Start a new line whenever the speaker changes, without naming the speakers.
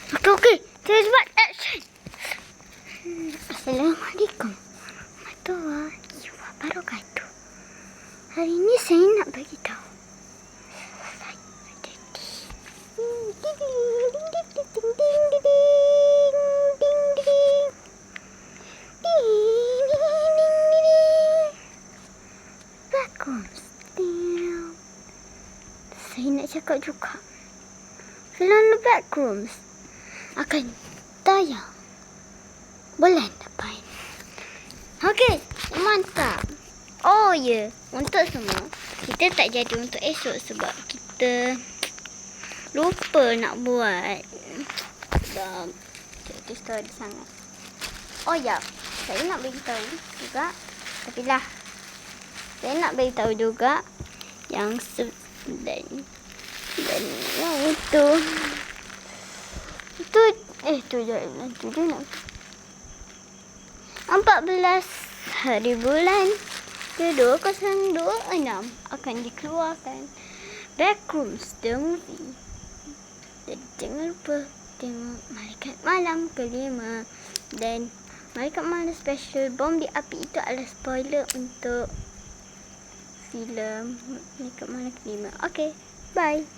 Okey. Terus buat action. Assalamualaikum warahmatullahi wabarakatuh. Hari ini saya nak bagi tahu. Saya nak cakap juga, filem The Backrooms akan tayang bulan depan. Okey, mantap. Oh ya, untuk semua, kita tak jadi untuk esok sebab kita lupa nak buat. Dah, itu story sangat. Oh ya, saya nak beritahu juga, tapi lah, saya nak beritahu juga yang dan yang itu dia nak 14 hari bulan ke-2026 akan dikeluarkan Backrooms The Movie. Jadi jangan lupa tengok Malaikat Malam ke-5 dan Malaikat Malam Special Bom di Api. Itu adalah spoiler untuk filem Malaikat Malam ke-5. Okay, bye.